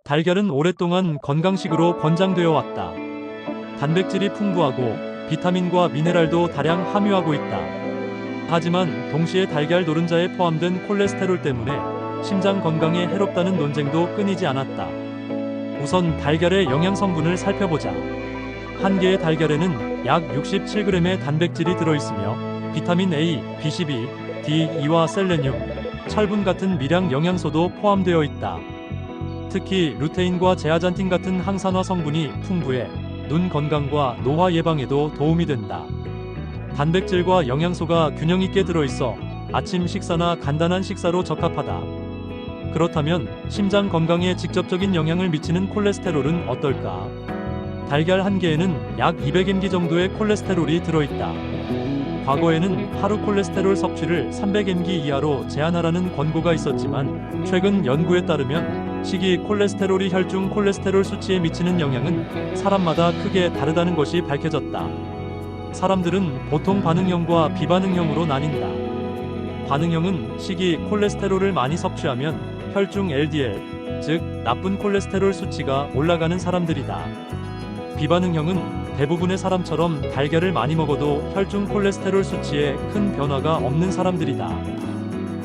달걀은 오랫동안 건강식으로 권장되어 왔다. 단백질이 풍부하고 비타민과 미네랄도 다량 함유하고 있다. 하지만 동시에 달걀 노른자에 포함된 콜레스테롤 때문에 심장 건강에 해롭다는 논쟁도 끊이지 않았다. 우선 달걀의 영양 성분을 살펴보자. 한 개의 달걀에는 약 67g의 단백질이 들어있으며 비타민 A, B12, D2와 셀레늄, 철분 같은 미량 영양소도 포함되어 있다. 특히 루테인과 제아잔틴 같은 항산화 성분이 풍부해 눈 건강과 노화 예방에도 도움이 된다. 단백질과 영양소가 균형 있게 들어있어 아침 식사나 간단한 식사로 적합하다. 그렇다면 심장 건강에 직접적인 영향을 미치는 콜레스테롤은 어떨까? 달걀 한 개에는 약 200mg 정도의 콜레스테롤이 들어있다. 과거에는 하루 콜레스테롤 섭취를 300mg 이하로 제한하라는 권고가 있었지만 최근 연구에 따르면 식이 콜레스테롤이 혈중 콜레스테롤 수치에 미치는 영향은 사람마다 크게 다르다는 것이 밝혀졌다. 사람들은 보통 반응형과 비반응형으로 나뉜다. 반응형은 식이 콜레스테롤을 많이 섭취하면 혈중 LDL, 즉 나쁜 콜레스테롤 수치가 올라가는 사람들이다. 비반응형은 대부분의 사람처럼 달걀을 많이 먹어도 혈중 콜레스테롤 수치에 큰 변화가 없는 사람들이다.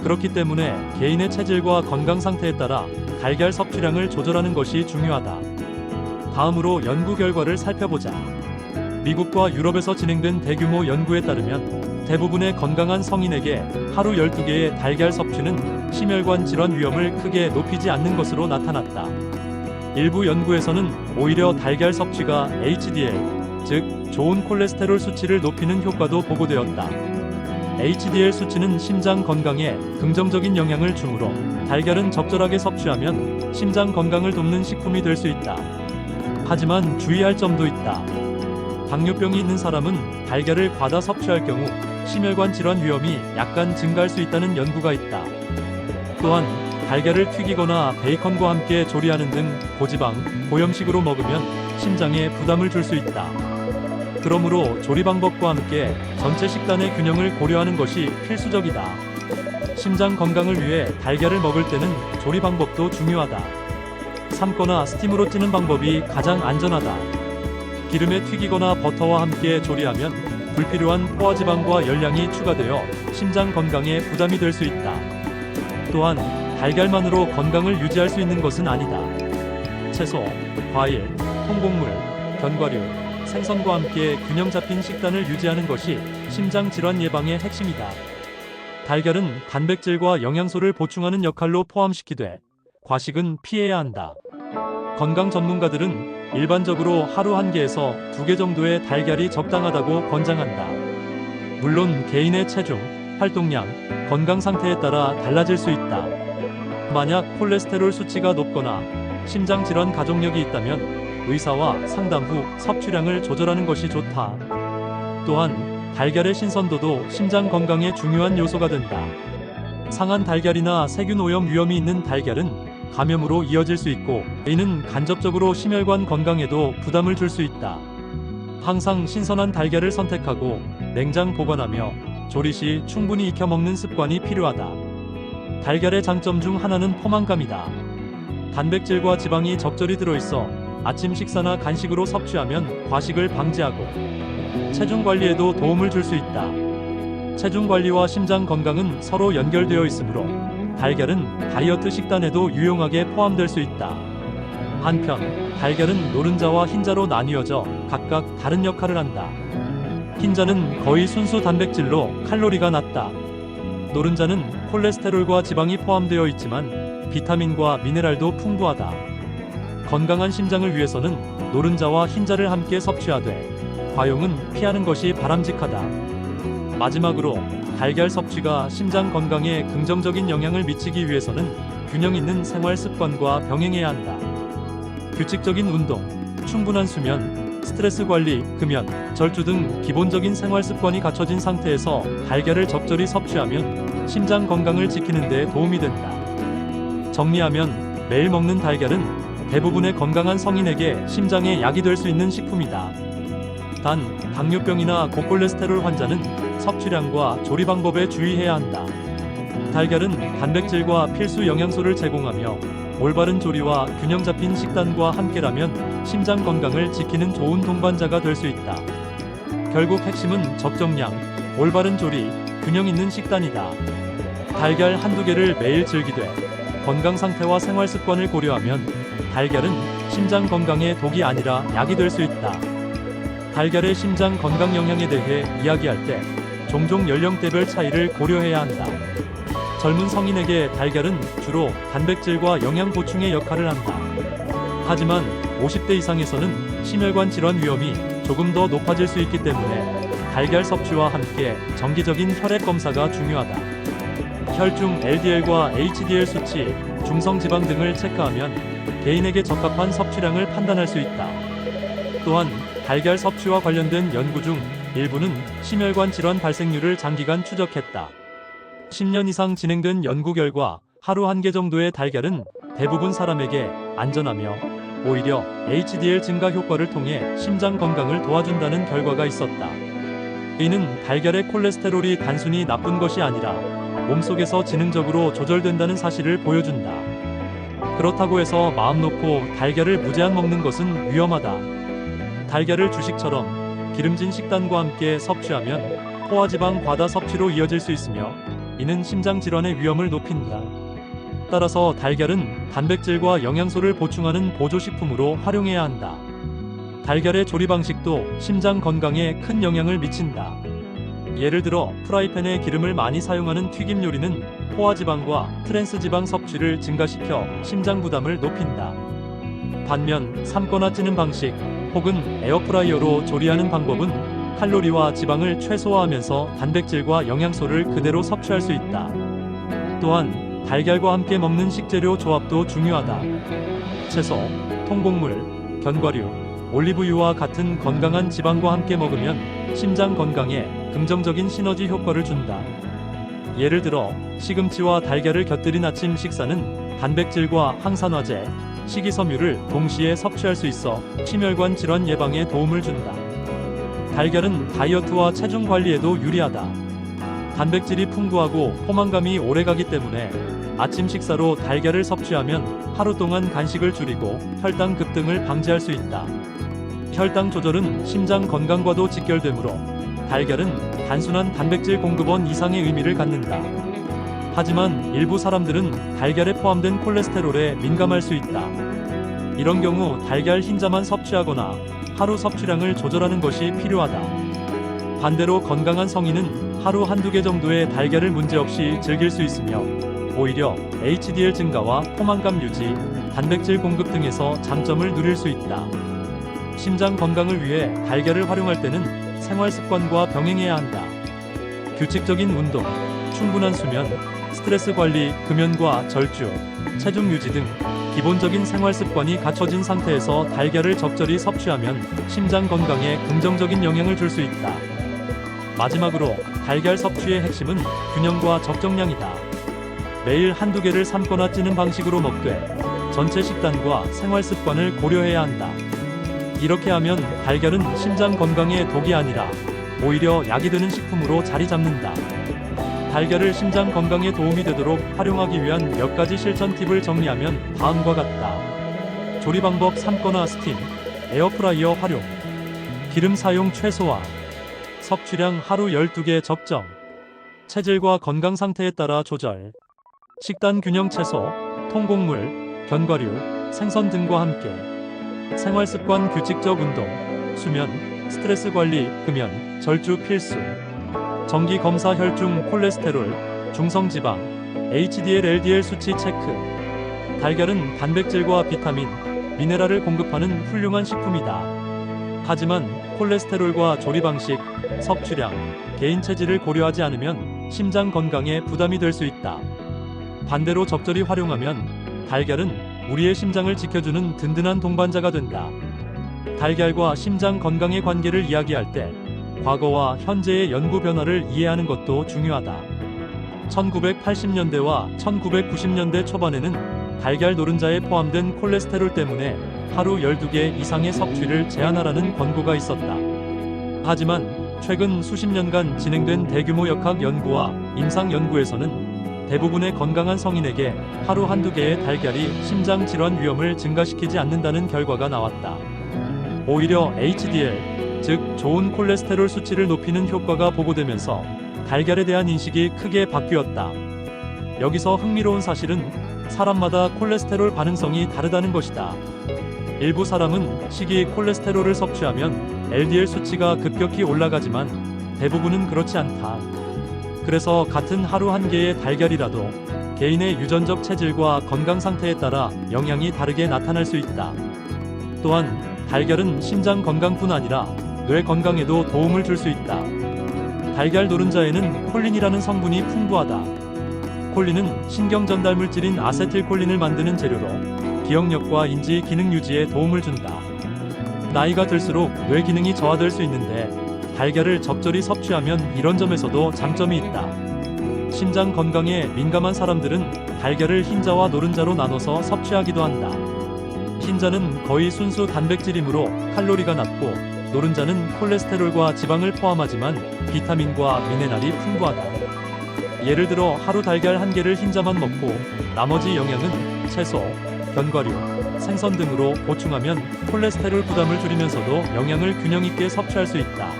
그렇기 때문에 개인의 체질과 건강 상태에 따라 달걀 섭취량을 조절하는 것이 중요하다. 다음으로 연구 결과를 살펴보자. 미국과 유럽에서 진행된 대규모 연구에 따르면 대부분의 건강한 성인에게 하루 12개의 달걀 섭취는 심혈관 질환 위험을 크게 높이지 않는 것으로 나타났다. 일부 연구에서는 오히려 달걀 섭취가 HDL, 즉 좋은 콜레스테롤 수치를 높이는 효과도 보고되었다. HDL 수치는 심장 건강에 긍정적인 영향을 주므로 달걀은 적절하게 섭취하면 심장 건강을 돕는 식품이 될 수 있다. 하지만 주의할 점도 있다. 당뇨병이 있는 사람은 달걀을 과다 섭취할 경우 심혈관 질환 위험이 약간 증가할 수 있다는 연구가 있다. 또한 달걀을 튀기거나 베이컨과 함께 조리하는 등 고지방, 고염식으로 먹으면 심장에 부담을 줄 수 있다. 그러므로 조리 방법과 함께 전체 식단의 균형을 고려하는 것이 필수적이다. 심장 건강을 위해 달걀을 먹을 때는 조리 방법도 중요하다. 삶거나 스팀으로 찌는 방법이 가장 안전하다. 기름에 튀기거나 버터와 함께 조리하면 불필요한 포화지방과 열량이 추가되어 심장 건강에 부담이 될 수 있다. 또한 달걀만으로 건강을 유지할 수 있는 것은 아니다. 채소, 과일, 통곡물, 견과류, 생선과 함께 균형 잡힌 식단을 유지하는 것이 심장 질환 예방의 핵심이다. 달걀은 단백질과 영양소를 보충하는 역할로 포함시키되 과식은 피해야 한다. 건강 전문가들은 일반적으로 하루 1개에서 2개 정도의 달걀이 적당하다고 권장한다. 물론 개인의 체중, 활동량, 건강 상태에 따라 달라질 수 있다. 만약 콜레스테롤 수치가 높거나 심장 질환 가족력이 있다면 의사와 상담 후 섭취량을 조절하는 것이 좋다. 또한 달걀의 신선도도 심장 건강에 중요한 요소가 된다. 상한 달걀이나 세균 오염 위험이 있는 달걀은 감염으로 이어질 수 있고 이는 간접적으로 심혈관 건강에도 부담을 줄 수 있다. 항상 신선한 달걀을 선택하고 냉장 보관하며 조리 시 충분히 익혀 먹는 습관이 필요하다. 달걀의 장점 중 하나는 포만감이다. 단백질과 지방이 적절히 들어있어 아침 식사나 간식으로 섭취하면 과식을 방지하고 체중 관리에도 도움을 줄 수 있다. 체중 관리와 심장 건강은 서로 연결되어 있으므로 달걀은 다이어트 식단에도 유용하게 포함될 수 있다. 한편 달걀은 노른자와 흰자로 나뉘어져 각각 다른 역할을 한다. 흰자는 거의 순수 단백질로 칼로리가 낮다. 노른자는 콜레스테롤과 지방이 포함되어 있지만 비타민과 미네랄도 풍부하다. 건강한 심장을 위해서는 노른자와 흰자를 함께 섭취하되 과용은 피하는 것이 바람직하다. 마지막으로 달걀 섭취가 심장 건강에 긍정적인 영향을 미치기 위해서는 균형 있는 생활 습관과 병행해야 한다. 규칙적인 운동, 충분한 수면, 스트레스 관리, 금연, 절주 등 기본적인 생활 습관이 갖춰진 상태에서 달걀을 적절히 섭취하면 심장 건강을 지키는 데 도움이 된다. 정리하면 매일 먹는 달걀은 대부분의 건강한 성인에게 심장에 약이 될 수 있는 식품이다. 단, 당뇨병이나 고콜레스테롤 환자는 섭취량과 조리 방법에 주의해야 한다. 달걀은 단백질과 필수 영양소를 제공하며 올바른 조리와 균형 잡힌 식단과 함께라면 심장 건강을 지키는 좋은 동반자가 될 수 있다. 결국 핵심은 적정량, 올바른 조리, 균형 있는 식단이다. 달걀 한두 개를 매일 즐기되 건강 상태와 생활 습관을 고려하면 달걀은 심장 건강에 독이 아니라 약이 될 수 있다. 달걀의 심장 건강 영향에 대해 이야기할 때 종종 연령대별 차이를 고려해야 한다. 젊은 성인에게 달걀은 주로 단백질과 영양 보충의 역할을 한다. 하지만 50대 이상에서는 심혈관 질환 위험이 조금 더 높아질 수 있기 때문에 달걀 섭취와 함께 정기적인 혈액 검사가 중요하다. 혈중 LDL과 HDL 수치, 중성지방 등을 체크하면 개인에게 적합한 섭취량을 판단할 수 있다. 또한 달걀 섭취와 관련된 연구 중 일부는 심혈관 질환 발생률을 장기간 추적했다. 10년 이상 진행된 연구 결과 하루 1개 정도의 달걀은 대부분 사람에게 안전하며 오히려 HDL 증가 효과를 통해 심장 건강을 도와준다는 결과가 있었다. 이는 달걀의 콜레스테롤이 단순히 나쁜 것이 아니라 몸속에서 지능적으로 조절된다는 사실을 보여준다. 그렇다고 해서 마음 놓고 달걀을 무제한 먹는 것은 위험하다. 달걀을 주식처럼 기름진 식단과 함께 섭취하면 포화지방 과다 섭취로 이어질 수 있으며 이는 심장 질환의 위험을 높인다. 따라서 달걀은 단백질과 영양소를 보충하는 보조식품으로 활용해야 한다. 달걀의 조리 방식도 심장 건강에 큰 영향을 미친다. 예를 들어 프라이팬에 기름을 많이 사용하는 튀김 요리는 포화지방과 트랜스지방 섭취를 증가시켜 심장 부담을 높인다. 반면 삶거나 찌는 방식 혹은 에어프라이어로 조리하는 방법은 칼로리와 지방을 최소화하면서 단백질과 영양소를 그대로 섭취할 수 있다. 또한 달걀과 함께 먹는 식재료 조합도 중요하다. 채소, 통곡물, 견과류, 올리브유와 같은 건강한 지방과 함께 먹으면 심장 건강에 긍정적인 시너지 효과를 준다. 예를 들어 시금치와 달걀을 곁들인 아침 식사는 단백질과 항산화제, 식이섬유를 동시에 섭취할 수 있어 심혈관 질환 예방에 도움을 준다. 달걀은 다이어트와 체중 관리에도 유리하다. 단백질이 풍부하고 포만감이 오래가기 때문에 아침 식사로 달걀을 섭취하면 하루 동안 간식을 줄이고 혈당 급등을 방지할 수 있다. 혈당 조절은 심장 건강과도 직결되므로 달걀은 단순한 단백질 공급원 이상의 의미를 갖는다. 하지만 일부 사람들은 달걀에 포함된 콜레스테롤에 민감할 수 있다. 이런 경우 달걀 흰자만 섭취하거나 하루 섭취량을 조절하는 것이 필요하다. 반대로 건강한 성인은 하루 한두 개 정도의 달걀을 문제없이 즐길 수 있으며 오히려 HDL 증가와 포만감 유지, 단백질 공급 등에서 장점을 누릴 수 있다. 심장 건강을 위해 달걀을 활용할 때는 생활 습관과 병행해야 한다. 규칙적인 운동, 충분한 수면, 스트레스 관리, 금연과 절주, 체중 유지 등 기본적인 생활 습관이 갖춰진 상태에서 달걀을 적절히 섭취하면 심장 건강에 긍정적인 영향을 줄 수 있다. 마지막으로 달걀 섭취의 핵심은 균형과 적정량이다. 매일 한두 개를 삶거나 찌는 방식으로 먹되 전체 식단과 생활 습관을 고려해야 한다. 이렇게 하면 달걀은 심장 건강에 독이 아니라 오히려 약이 되는 식품으로 자리 잡는다. 달걀을 심장 건강에 도움이 되도록 활용하기 위한 몇 가지 실천 팁을 정리하면 다음과 같다. 조리 방법: 삶거나 스팀, 에어프라이어 활용, 기름 사용 최소화, 섭취량 하루 12개 적정, 체질과 건강 상태에 따라 조절, 식단 균형 채소, 통곡물, 견과류, 생선 등과 함께, 생활 습관 규칙적 운동, 수면, 스트레스 관리, 금연, 절주 필수, 정기 검사 혈중 콜레스테롤, 중성지방, HDL, LDL 수치 체크. 달걀은 단백질과 비타민, 미네랄을 공급하는 훌륭한 식품이다. 하지만 콜레스테롤과 조리 방식, 섭취량, 개인 체질을 고려하지 않으면 심장 건강에 부담이 될 수 있다. 반대로 적절히 활용하면 달걀은 우리의 심장을 지켜주는 든든한 동반자가 된다. 달걀과 심장 건강의 관계를 이야기할 때 과거와 현재의 연구 변화를 이해하는 것도 중요하다. 1980년대와 1990년대 초반에는 달걀 노른자에 포함된 콜레스테롤 때문에 하루 12개 이상의 섭취를 제한하라는 권고가 있었다. 하지만 최근 수십 년간 진행된 대규모 역학 연구와 임상 연구에서는 대부분의 건강한 성인에게 하루 한두 개의 달걀이 심장 질환 위험을 증가시키지 않는다는 결과가 나왔다. 오히려 HDL, 즉 좋은 콜레스테롤 수치를 높이는 효과가 보고되면서 달걀에 대한 인식이 크게 바뀌었다. 여기서 흥미로운 사실은 사람마다 콜레스테롤 반응성이 다르다는 것이다. 일부 사람은 식이 콜레스테롤을 섭취하면 LDL 수치가 급격히 올라가지만 대부분은 그렇지 않다. 그래서 같은 하루 한 개의 달걀이라도 개인의 유전적 체질과 건강 상태에 따라 영향이 다르게 나타날 수 있다. 또한 달걀은 심장 건강뿐 아니라 뇌 건강에도 도움을 줄 수 있다. 달걀 노른자에는 콜린이라는 성분이 풍부하다. 콜린은 신경 전달 물질인 아세틸콜린을 만드는 재료로 기억력과 인지 기능 유지에 도움을 준다. 나이가 들수록 뇌 기능이 저하될 수 있는데 달걀을 적절히 섭취하면 이런 점에서도 장점이 있다. 심장 건강에 민감한 사람들은 달걀을 흰자와 노른자로 나눠서 섭취하기도 한다. 흰자는 거의 순수 단백질이므로 칼로리가 낮고 노른자는 콜레스테롤과 지방을 포함하지만 비타민과 미네랄이 풍부하다. 예를 들어 하루 달걀 한 개를 흰자만 먹고 나머지 영양은 채소, 견과류, 생선 등으로 보충하면 콜레스테롤 부담을 줄이면서도 영양을 균형 있게 섭취할 수 있다.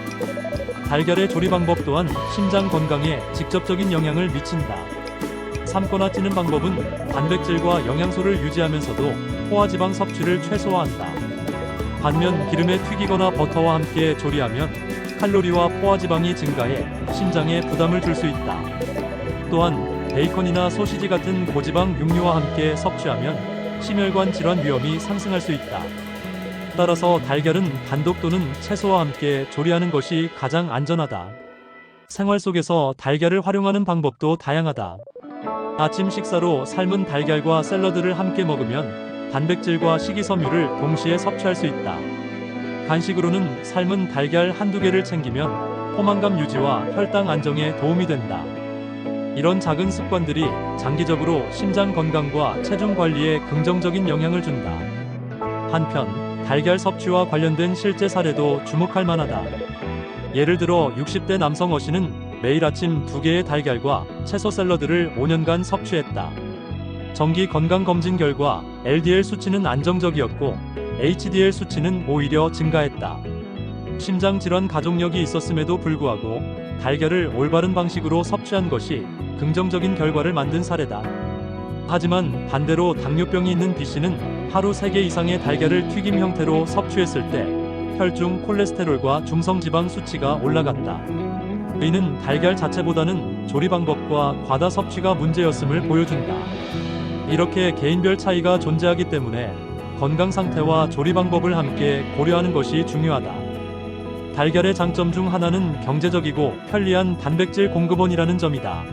달걀의 조리 방법 또한 심장 건강에 직접적인 영향을 미친다. 삶거나 찌는 방법은 단백질과 영양소를 유지하면서도 포화지방 섭취를 최소화한다. 반면 기름에 튀기거나 버터와 함께 조리하면 칼로리와 포화지방이 증가해 심장에 부담을 줄 수 있다. 또한 베이컨이나 소시지 같은 고지방 육류와 함께 섭취하면 심혈관 질환 위험이 상승할 수 있다. 따라서 달걀은 단독 또는 채소와 함께 조리하는 것이 가장 안전하다. 생활 속에서 달걀을 활용하는 방법도 다양하다. 아침 식사로 삶은 달걀과 샐러드를 함께 먹으면 단백질과 식이섬유를 동시에 섭취할 수 있다. 간식으로는 삶은 달걀 한두 개를 챙기면 포만감 유지와 혈당 안정에 도움이 된다. 이런 작은 습관들이 장기적으로 심장 건강과 체중 관리에 긍정적인 영향을 준다. 한편 달걀 섭취와 관련된 실제 사례도 주목할 만하다. 예를 들어 60대 남성 어씨는 매일 아침 2개의 달걀과 채소 샐러드를 5년간 섭취했다. 정기 건강검진 결과 LDL 수치는 안정적이었고 HDL 수치는 오히려 증가했다. 심장질환 가족력이 있었음에도 불구하고 달걀을 올바른 방식으로 섭취한 것이 긍정적인 결과를 만든 사례다. 하지만 반대로 당뇨병이 있는 B씨는 하루 3개 이상의 달걀을 튀김 형태로 섭취했을 때 혈중 콜레스테롤과 중성지방 수치가 올라갔다. 이는 달걀 자체보다는 조리 방법과 과다 섭취가 문제였음을 보여준다. 이렇게 개인별 차이가 존재하기 때문에 건강 상태와 조리 방법을 함께 고려하는 것이 중요하다. 달걀의 장점 중 하나는 경제적이고 편리한 단백질 공급원이라는 점이다.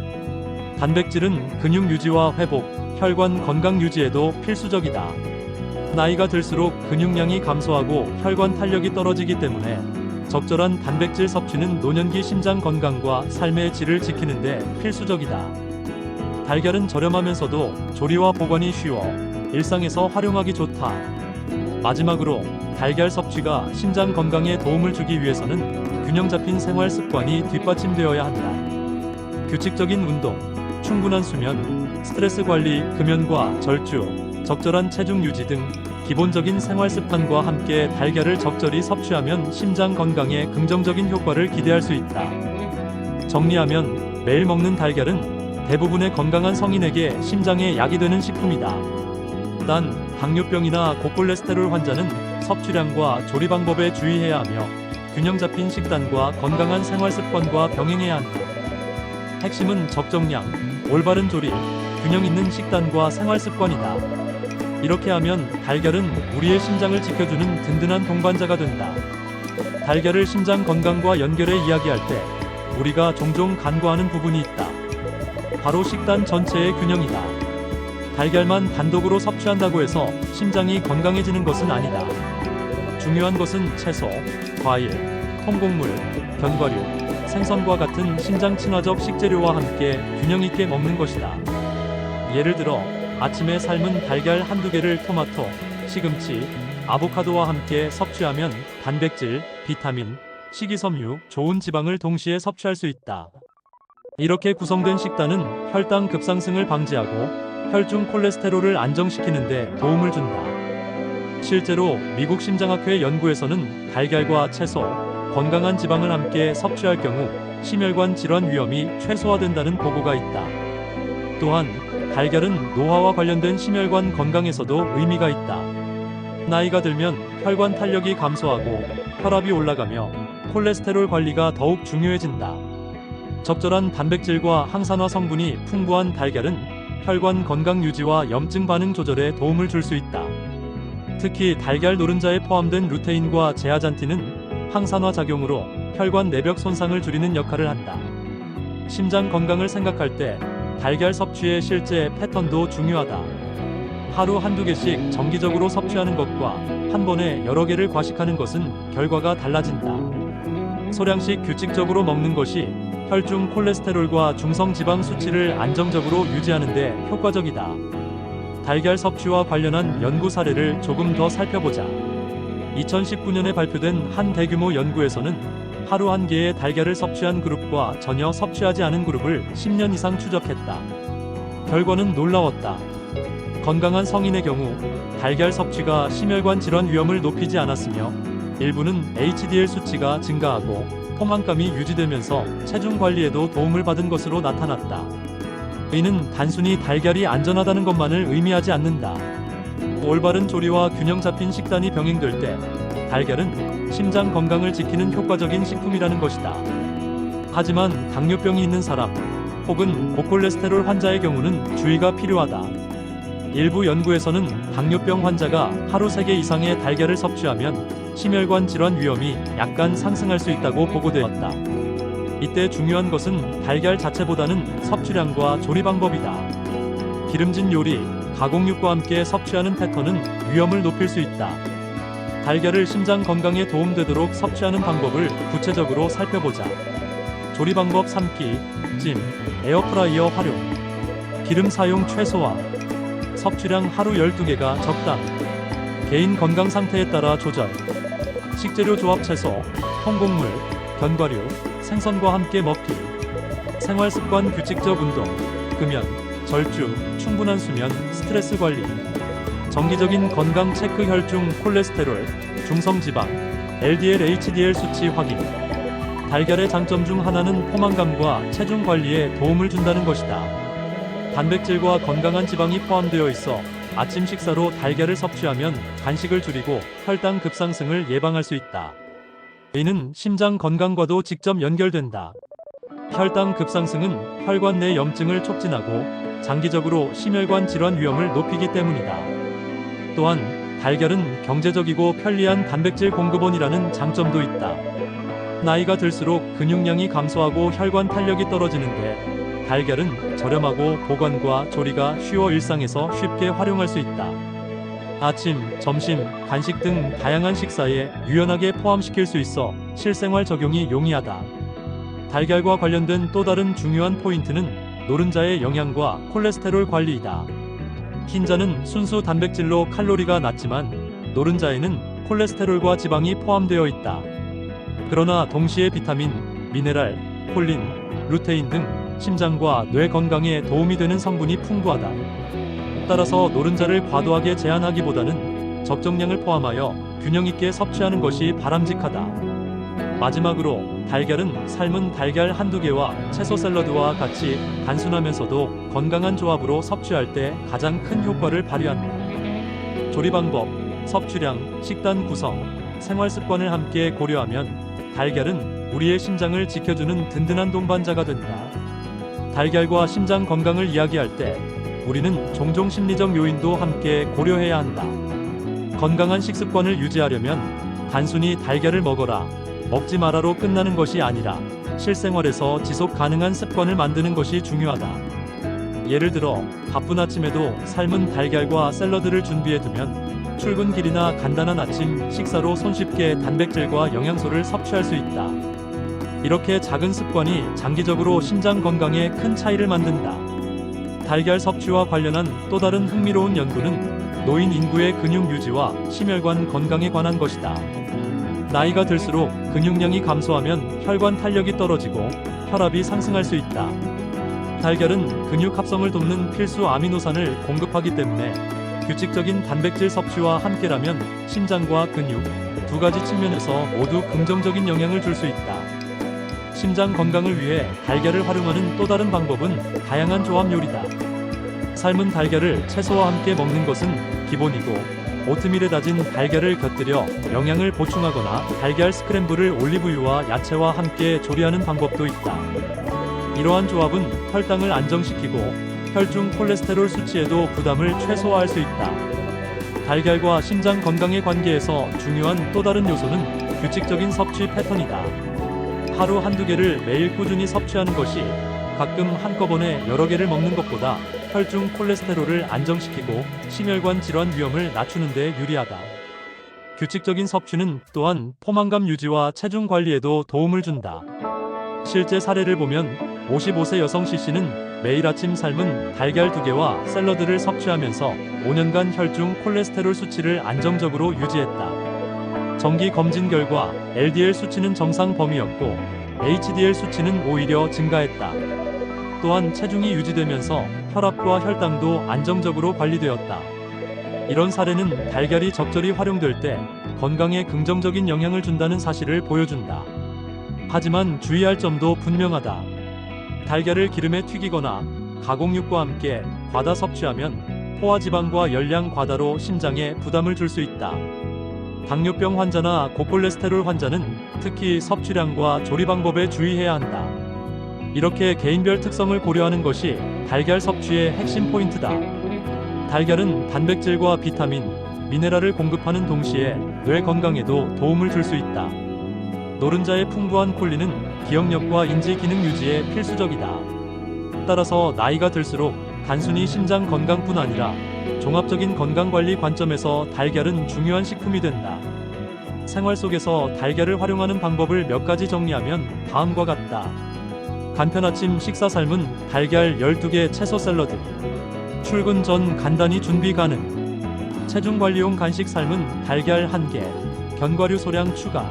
단백질은 근육 유지와 회복, 혈관 건강 유지에도 필수적이다. 나이가 들수록 근육량이 감소하고 혈관 탄력이 떨어지기 때문에 적절한 단백질 섭취는 노년기 심장 건강과 삶의 질을 지키는 데 필수적이다. 달걀은 저렴하면서도 조리와 보관이 쉬워 일상에서 활용하기 좋다. 마지막으로 달걀 섭취가 심장 건강에 도움을 주기 위해서는 균형 잡힌 생활 습관이 뒷받침되어야 한다. 규칙적인 운동, 충분한 수면, 스트레스 관리, 금연과 절주, 적절한 체중 유지 등 기본적인 생활 습관과 함께 달걀을 적절히 섭취하면 심장 건강에 긍정적인 효과를 기대할 수 있다. 정리하면 매일 먹는 달걀은 대부분의 건강한 성인에게 심장에 약이 되는 식품이다. 단, 당뇨병이나 고콜레스테롤 환자는 섭취량과 조리 방법에 주의해야 하며 균형 잡힌 식단과 건강한 생활 습관과 병행해야 한다. 핵심은 적정량, 올바른 조리, 균형 있는 식단과 생활 습관이다. 이렇게 하면 달걀은 우리의 심장을 지켜주는 든든한 동반자가 된다. 달걀을 심장 건강과 연결해 이야기할 때 우리가 종종 간과하는 부분이 있다. 바로 식단 전체의 균형이다. 달걀만 단독으로 섭취한다고 해서 심장이 건강해지는 것은 아니다. 중요한 것은 채소, 과일, 통곡물, 견과류, 생선과 같은 심장 친화적 식재료와 함께 균형 있게 먹는 것이다. 예를 들어 아침에 삶은 달걀 한두 개를 토마토, 시금치, 아보카도와 함께 섭취하면 단백질, 비타민, 식이섬유, 좋은 지방을 동시에 섭취할 수 있다. 이렇게 구성된 식단은 혈당 급상승을 방지하고 혈중 콜레스테롤을 안정시키는 데 도움을 준다. 실제로 미국 심장학회 연구에서는 달걀과 채소, 건강한 지방을 함께 섭취할 경우 심혈관 질환 위험이 최소화된다는 보고가 있다. 또한 달걀은 노화와 관련된 심혈관 건강에서도 의미가 있다. 나이가 들면 혈관 탄력이 감소하고 혈압이 올라가며 콜레스테롤 관리가 더욱 중요해진다. 적절한 단백질과 항산화 성분이 풍부한 달걀은 혈관 건강 유지와 염증 반응 조절에 도움을 줄 수 있다. 특히 달걀 노른자에 포함된 루테인과 제아잔틴은 항산화 작용으로 혈관 내벽 손상을 줄이는 역할을 한다. 심장 건강을 생각할 때 달걀 섭취의 실제 패턴도 중요하다. 하루 한두 개씩 정기적으로 섭취하는 것과 한 번에 여러 개를 과식하는 것은 결과가 달라진다. 소량씩 규칙적으로 먹는 것이 혈중 콜레스테롤과 중성 지방 수치를 안정적으로 유지하는 데 효과적이다. 달걀 섭취와 관련한 연구 사례를 조금 더 살펴보자. 2019년에 발표된 한 대규모 연구에서는 하루 한 개의 달걀을 섭취한 그룹과 전혀 섭취하지 않은 그룹을 10년 이상 추적했다. 결과는 놀라웠다. 건강한 성인의 경우 달걀 섭취가 심혈관 질환 위험을 높이지 않았으며 일부는 HDL 수치가 증가하고 포만감이 유지되면서 체중 관리에도 도움을 받은 것으로 나타났다. 이는 단순히 달걀이 안전하다는 것만을 의미하지 않는다. 올바른 조리와 균형 잡힌 식단이 병행될 때 달걀은 심장 건강을 지키는 효과적인 식품이라는 것이다. 하지만 당뇨병이 있는 사람 혹은 고콜레스테롤 환자의 경우는 주의가 필요하다. 일부 연구에서는 당뇨병 환자가 하루 3개 이상의 달걀을 섭취하면 심혈관 질환 위험이 약간 상승할 수 있다고 보고되었다. 이때 중요한 것은 달걀 자체보다는 섭취량과 조리 방법이다. 기름진 요리, 가공육과 함께 섭취하는 패턴은 위험을 높일 수 있다. 달걀을 심장 건강에 도움되도록 섭취하는 방법을 구체적으로 살펴보자. 조리 방법: 삶기, 찜, 에어프라이어 활용, 기름 사용 최소화, 섭취량 하루 12개가 적당, 개인 건강 상태에 따라 조절, 식재료 조합: 채소, 통곡물, 견과류, 생선과 함께 먹기, 생활습관: 규칙적 운동, 금연, 절주, 충분한 수면, 스트레스 관리, 정기적인 건강 체크, 혈중 콜레스테롤, 중성지방, LDL, HDL 수치 확인. 달걀의 장점 중 하나는 포만감과 체중 관리에 도움을 준다는 것이다. 단백질과 건강한 지방이 포함되어 있어 아침 식사로 달걀을 섭취하면 간식을 줄이고 혈당 급상승을 예방할 수 있다. 이는 심장 건강과도 직접 연결된다. 혈당 급상승은 혈관 내 염증을 촉진하고 장기적으로 심혈관 질환 위험을 높이기 때문이다. 또한 달걀은 경제적이고 편리한 단백질 공급원이라는 장점도 있다. 나이가 들수록 근육량이 감소하고 혈관 탄력이 떨어지는데 달걀은 저렴하고 보관과 조리가 쉬워 일상에서 쉽게 활용할 수 있다. 아침, 점심, 간식 등 다양한 식사에 유연하게 포함시킬 수 있어 실생활 적용이 용이하다. 달걀과 관련된 또 다른 중요한 포인트는 노른자의 영양과 콜레스테롤 관리이다. 흰자는 순수 단백질로 칼로리가 낮지만 노른자에는 콜레스테롤과 지방이 포함되어 있다. 그러나 동시에 비타민, 미네랄, 콜린, 루테인 등 심장과 뇌 건강에 도움이 되는 성분이 풍부하다. 따라서 노른자를 과도하게 제한하기보다는 적정량을 포함하여 균형 있게 섭취하는 것이 바람직하다. 마지막으로 달걀은 삶은 달걀 한두 개와 채소 샐러드와 같이 단순하면서도 건강한 조합으로 섭취할 때 가장 큰 효과를 발휘한다. 조리 방법, 섭취량, 식단 구성, 생활 습관을 함께 고려하면 달걀은 우리의 심장을 지켜주는 든든한 동반자가 된다. 달걀과 심장 건강을 이야기할 때 우리는 종종 심리적 요인도 함께 고려해야 한다. 건강한 식습관을 유지하려면 단순히 달걀을 먹어라, 먹지 마라로 끝나는 것이 아니라 실생활에서 지속 가능한 습관을 만드는 것이 중요하다. 예를 들어 바쁜 아침에도 삶은 달걀과 샐러드를 준비해두면 출근길이나 간단한 아침 식사로 손쉽게 단백질과 영양소를 섭취할 수 있다. 이렇게 작은 습관이 장기적으로 심장 건강에 큰 차이를 만든다. 달걀 섭취와 관련한 또 다른 흥미로운 연구는 노인 인구의 근육 유지와 심혈관 건강에 관한 것이다. 나이가 들수록 근육량이 감소하면 혈관 탄력이 떨어지고 혈압이 상승할 수 있다. 달걀은 근육 합성을 돕는 필수 아미노산을 공급하기 때문에 규칙적인 단백질 섭취와 함께라면 심장과 근육 두 가지 측면에서 모두 긍정적인 영향을 줄 수 있다. 심장 건강을 위해 달걀을 활용하는 또 다른 방법은 다양한 조합 요리다. 삶은 달걀을 채소와 함께 먹는 것은 기본이고, 오트밀에 다진 달걀을 곁들여 영양을 보충하거나 달걀 스크램블을 올리브유와 야채와 함께 조리하는 방법도 있다. 이러한 조합은 혈당을 안정시키고 혈중 콜레스테롤 수치에도 부담을 최소화할 수 있다. 달걀과 심장 건강의 관계에서 중요한 또 다른 요소는 규칙적인 섭취 패턴이다. 하루 한두 개를 매일 꾸준히 섭취하는 것이 가끔 한꺼번에 여러 개를 먹는 것보다 혈중 콜레스테롤을 안정시키고 심혈관 질환 위험을 낮추는 데 유리하다. 규칙적인 섭취는 또한 포만감 유지와 체중 관리에도 도움을 준다. 실제 사례를 보면 55세 여성 C씨는 매일 아침 삶은 달걀 2개와 샐러드를 섭취하면서 5년간 혈중 콜레스테롤 수치를 안정적으로 유지했다. 정기 검진 결과 LDL 수치는 정상 범위였고 HDL 수치는 오히려 증가했다. 또한 체중이 유지되면서 혈압과 혈당도 안정적으로 관리되었다. 이런 사례는 달걀이 적절히 활용될 때 건강에 긍정적인 영향을 준다는 사실을 보여준다. 하지만 주의할 점도 분명하다. 달걀을 기름에 튀기거나 가공육과 함께 과다 섭취하면 포화지방과 열량 과다로 심장에 부담을 줄 수 있다. 당뇨병 환자나 고콜레스테롤 환자는 특히 섭취량과 조리 방법에 주의해야 한다. 이렇게 개인별 특성을 고려하는 것이 달걀 섭취의 핵심 포인트다. 달걀은 단백질과 비타민, 미네랄을 공급하는 동시에 뇌 건강에도 도움을 줄 수 있다. 노른자의 풍부한 콜린은 기억력과 인지 기능 유지에 필수적이다. 따라서 나이가 들수록 단순히 심장 건강뿐 아니라 종합적인 건강관리 관점에서 달걀은 중요한 식품이 된다. 생활 속에서 달걀을 활용하는 방법을 몇 가지 정리하면 다음과 같다. 간편 아침 식사 삶은 달걀 12개 채소 샐러드. 출근 전 간단히 준비 가능. 체중 관리용 간식 삶은 달걀 1개. 견과류 소량 추가.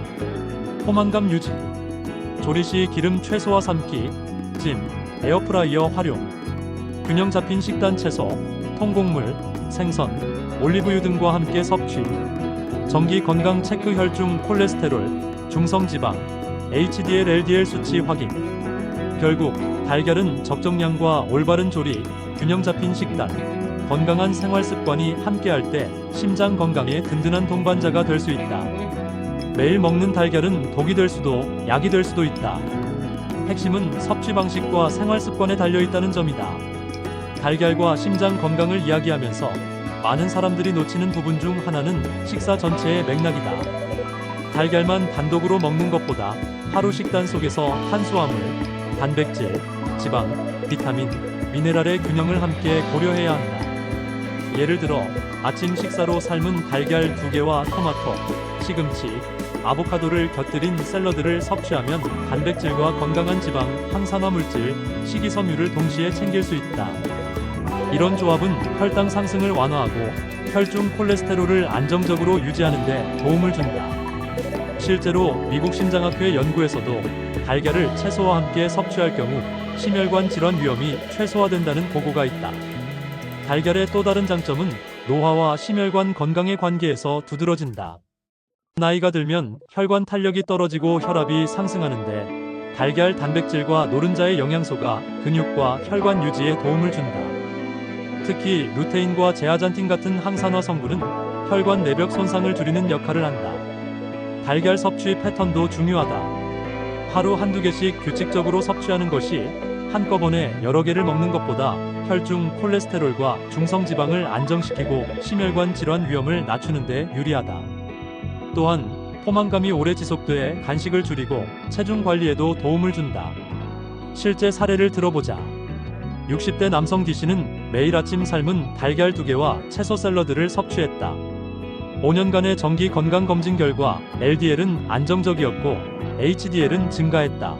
포만감 유지. 조리 시 기름 최소화 삶기, 찜, 에어프라이어 활용. 균형 잡힌 식단 채소, 통곡물, 생선, 올리브유 등과 함께 섭취. 정기 건강 체크 혈중 콜레스테롤, 중성지방, HDL, LDL 수치 확인. 결국 달걀은 적정량과 올바른 조리, 균형 잡힌 식단, 건강한 생활 습관이 함께할 때 심장 건강에 든든한 동반자가 될 수 있다. 매일 먹는 달걀은 독이 될 수도 약이 될 수도 있다. 핵심은 섭취 방식과 생활 습관에 달려 있다는 점이다. 달걀과 심장 건강을 이야기하면서 많은 사람들이 놓치는 부분 중 하나는 식사 전체의 맥락이다. 달걀만 단독으로 먹는 것보다 하루 식단 속에서 탄수화물, 단백질, 지방, 비타민, 미네랄의 균형을 함께 고려해야 한다. 예를 들어 아침 식사로 삶은 달걀 2개와 토마토, 시금치, 아보카도를 곁들인 샐러드를 섭취하면 단백질과 건강한 지방, 항산화 물질, 식이섬유를 동시에 챙길 수 있다. 이런 조합은 혈당 상승을 완화하고 혈중 콜레스테롤을 안정적으로 유지하는 데 도움을 준다. 실제로 미국 심장학회 연구에서도 달걀을 채소와 함께 섭취할 경우 심혈관 질환 위험이 최소화된다는 보고가 있다. 달걀의 또 다른 장점은 노화와 심혈관 건강의 관계에서 두드러진다. 나이가 들면 혈관 탄력이 떨어지고 혈압이 상승하는데 달걀 단백질과 노른자의 영양소가 근육과 혈관 유지에 도움을 준다. 특히 루테인과 제아잔틴 같은 항산화 성분은 혈관 내벽 손상을 줄이는 역할을 한다. 달걀 섭취 패턴도 중요하다. 하루 한두 개씩 규칙적으로 섭취하는 것이 한꺼번에 여러 개를 먹는 것보다 혈중 콜레스테롤과 중성지방을 안정시키고 심혈관 질환 위험을 낮추는 데 유리하다. 또한 포만감이 오래 지속돼 간식을 줄이고 체중 관리에도 도움을 준다. 실제 사례를 들어보자. 60대 남성 D씨는 매일 아침 삶은 달걀 2개와 채소 샐러드를 섭취했다. 5년간의 정기 건강검진 결과 LDL은 안정적이었고 HDL은 증가했다.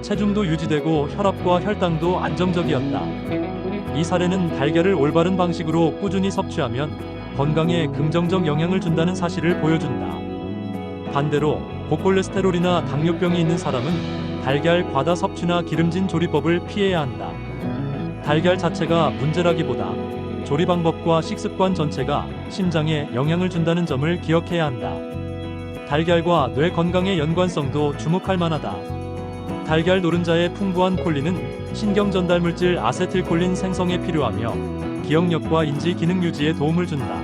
체중도 유지되고 혈압과 혈당도 안정적이었다. 이 사례는 달걀을 올바른 방식으로 꾸준히 섭취하면 건강에 긍정적 영향을 준다는 사실을 보여준다. 반대로 고콜레스테롤이나 당뇨병이 있는 사람은 달걀 과다 섭취나 기름진 조리법을 피해야 한다. 달걀 자체가 문제라기보다 조리 방법과 식습관 전체가 심장에 영향을 준다는 점을 기억해야 한다. 달걀과 뇌 건강의 연관성도 주목할 만하다. 달걀 노른자의 풍부한 콜린은 신경 전달 물질 아세틸콜린 생성에 필요하며 기억력과 인지 기능 유지에 도움을 준다.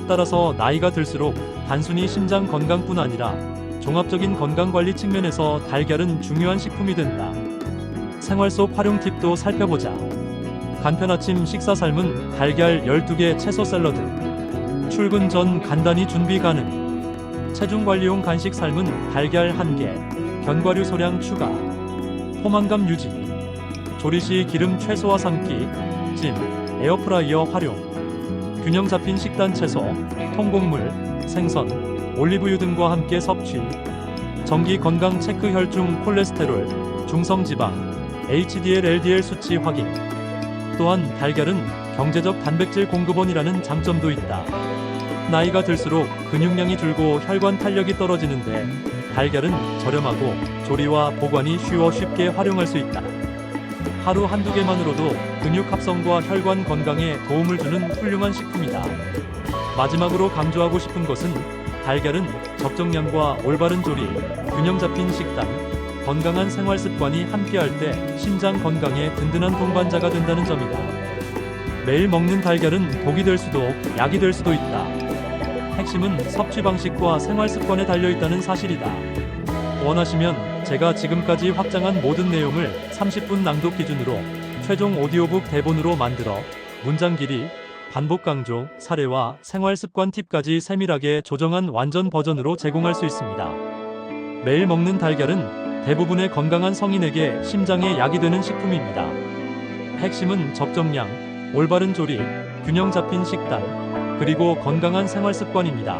따라서 나이가 들수록 단순히 심장 건강뿐 아니라 종합적인 건강 관리 측면에서 달걀은 중요한 식품이 된다. 생활 속 활용 팁도 살펴보자. 간편 아침 식사 삶은 달걀 12개 채소 샐러드. 출근 전 간단히 준비 가능. 체중 관리용 간식 삶은 달걀 1개. 견과류 소량 추가. 포만감 유지. 조리 시 기름 최소화 삶기. 찜, 에어프라이어 활용. 균형 잡힌 식단 채소, 통곡물, 생선, 올리브유 등과 함께 섭취. 정기 건강 체크 혈중 콜레스테롤, 중성 지방, HDL, LDL 수치 확인. 또한 달걀은 경제적 단백질 공급원이라는 장점도 있다. 나이가 들수록 근육량이 줄고 혈관 탄력이 떨어지는데 달걀은 저렴하고 조리와 보관이 쉽게 활용할 수 있다. 하루 한두 개만으로도 근육 합성과 혈관 건강에 도움을 주는 훌륭한 식품이다. 마지막으로 강조하고 싶은 것은 달걀은 적정량과 올바른 조리, 균형 잡힌 식단, 건강한 생활 습관이 함께할 때 심장 건강에 든든한 동반자가 된다는 점이다. 매일 먹는 달걀은 독이 될 수도 약이 될 수도 있다. 핵심은 섭취 방식과 생활 습관에 달려 있다는 사실이다. 원하시면 제가 지금까지 확장한 모든 내용을 30분 낭독 기준으로 최종 오디오북 대본으로 만들어 문장 길이, 반복 강조, 사례와 생활 습관 팁까지 세밀하게 조정한 완전 버전으로 제공할 수 있습니다. 매일 먹는 달걀은 대부분의 건강한 성인에게 심장에 약이 되는 식품입니다. 핵심은 적정량, 올바른 조리, 균형 잡힌 식단, 그리고 건강한 생활 습관입니다.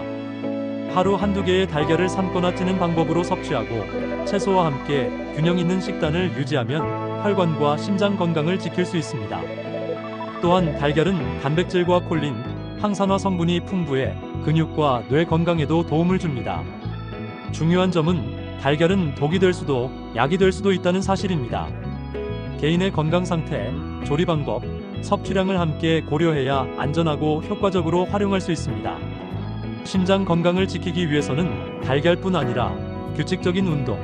하루 한두 개의 달걀을 삶거나 찌는 방법으로 섭취하고 채소와 함께 균형 있는 식단을 유지하면 혈관과 심장 건강을 지킬 수 있습니다. 또한 달걀은 단백질과 콜린, 항산화 성분이 풍부해 근육과 뇌 건강에도 도움을 줍니다. 중요한 점은 달걀은 독이 될 수도 약이 될 수도 있다는 사실입니다. 개인의 건강 상태, 조리 방법, 섭취량을 함께 고려해야 안전하고 효과적으로 활용할 수 있습니다. 심장 건강을 지키기 위해서는 달걀뿐 아니라 규칙적인 운동,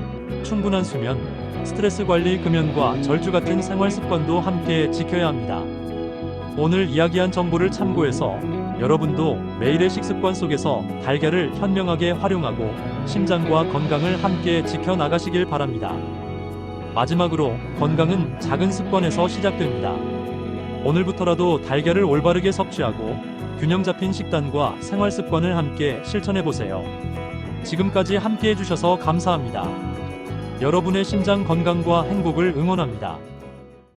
충분한 수면, 스트레스 관리, 금연과 절주 같은 생활 습관도 함께 지켜야 합니다. 오늘 이야기한 정보를 참고해서 여러분도 매일의 식습관 속에서 달걀을 현명하게 활용하고 심장과 건강을 함께 지켜나가시길 바랍니다. 마지막으로 건강은 작은 습관에서 시작됩니다. 오늘부터라도 달걀을 올바르게 섭취하고 균형 잡힌 식단과 생활 습관을 함께 실천해보세요. 지금까지 함께 해주셔서 감사합니다. 여러분의 심장 건강과 행복을 응원합니다.